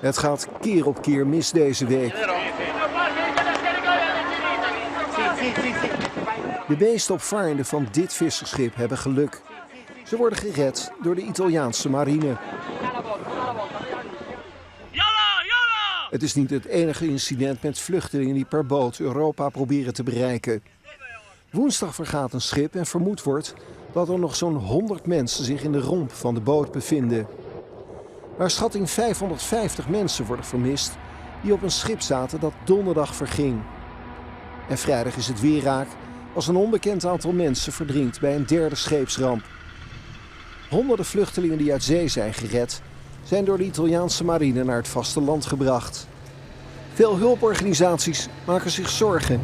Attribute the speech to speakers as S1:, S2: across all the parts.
S1: Het gaat keer op keer mis deze week. De meeste opvarenden van dit visserschip hebben geluk. Ze worden gered door de Italiaanse marine. Het is niet het enige incident met vluchtelingen die per boot Europa proberen te bereiken. Woensdag vergaat een schip en vermoed wordt dat er nog zo'n 100 mensen zich in de romp van de boot bevinden. Naar schatting 550 mensen worden vermist die op een schip zaten dat donderdag verging. En vrijdag is het weer raak als een onbekend aantal mensen verdrinkt bij een derde scheepsramp. Honderden vluchtelingen die uit zee zijn gered, zijn door de Italiaanse marine naar het vasteland gebracht. Veel hulporganisaties maken zich zorgen.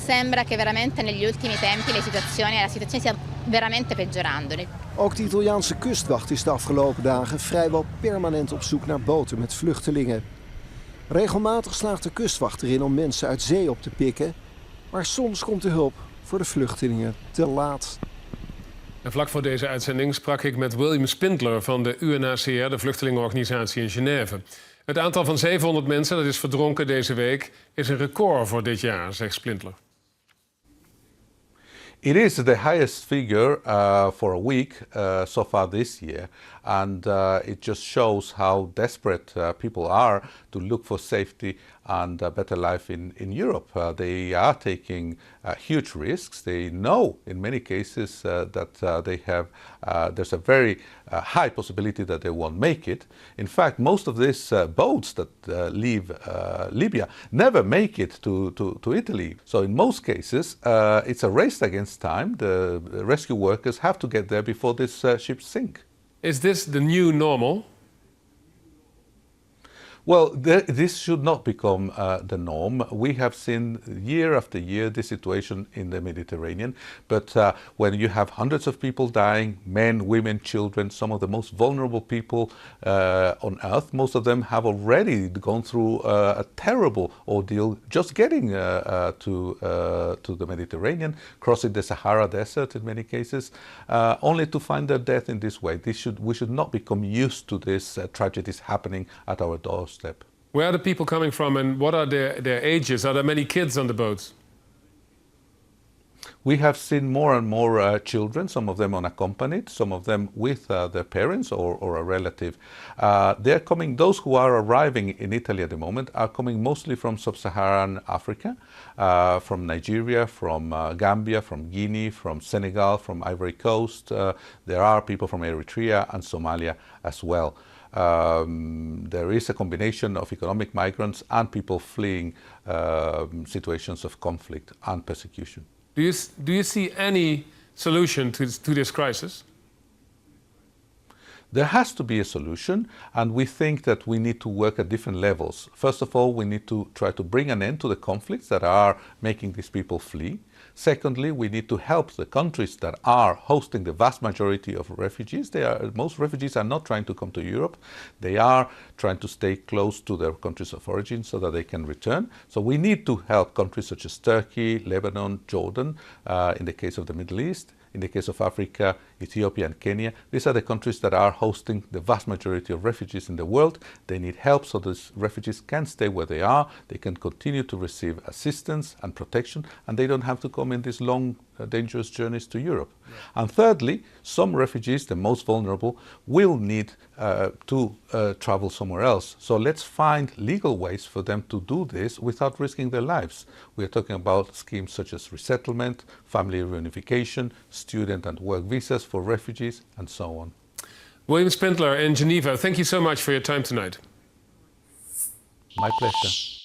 S2: Sembra che veramente negli ultimi tempi la situazione stia veramente peggiorando.
S1: Ook de Italiaanse kustwacht is de afgelopen dagen vrijwel permanent op zoek naar boten met vluchtelingen. Regelmatig slaagt de kustwacht erin om mensen uit zee op te pikken, maar soms komt de hulp voor de vluchtelingen te laat.
S3: En vlak voor deze uitzending sprak ik met William Spindler van de UNHCR, de vluchtelingenorganisatie in Genève. Het aantal van 700 mensen dat is verdronken deze week is een record voor dit jaar, zegt Spindler.
S4: It is the highest figure for a week so far this year, and it just shows how desperate people are to look for safety and a better life in Europe. They are taking huge risks. They know in many cases that there's a very high possibility that they won't make it. In fact, most of these boats that leave Libya never make it to Italy. So in most cases, it's a race against time. The rescue workers have to get there before this ships sink.
S3: Is this the new normal?
S4: Well, this should not become the norm. We have seen year after year this situation in the Mediterranean. But when you have hundreds of people dying, men, women, children, some of the most vulnerable people on earth, most of them have already gone through a terrible ordeal just getting to the Mediterranean, crossing the Sahara Desert in many cases, only to find their death in this way. We should not become used to these tragedies happening at our doorstep.
S3: Where are the people coming from and what are their ages? Are there many kids on the boats?
S4: We have seen more and more children, some of them unaccompanied, some of them with their parents or a relative. They're coming, those who are arriving in Italy at the moment are coming mostly from sub-Saharan Africa, from Nigeria, from Gambia, from Guinea, from Senegal, from Ivory Coast. There are people from Eritrea and Somalia as well. There is a combination of economic migrants and people fleeing situations of conflict and persecution.
S3: Do you see any solution to this crisis?
S4: There has to be a solution, and we think that we need to work at different levels. First of all, we need to try to bring an end to the conflicts that are making these people flee. Secondly, we need to help the countries that are hosting the vast majority of refugees. Most refugees are not trying to come to Europe. They are trying to stay close to their countries of origin so that they can return. So we need to help countries such as Turkey, Lebanon, Jordan, in the case of the Middle East. In the case of Africa, Ethiopia and Kenya, these are the countries that are hosting the vast majority of refugees in the world. They need help so these refugees can stay where they are, they can continue to receive assistance and protection, and they don't have to come in these long, dangerous journeys to Europe. Yeah. And thirdly, some refugees, the most vulnerable, will need to travel somewhere else. So let's find legal ways for them to do this without risking their lives. We are talking about schemes such as resettlement, family reunification, student and work visas for refugees, and so on.
S3: William Spindler in Geneva, thank you so much for your time tonight.
S4: My pleasure.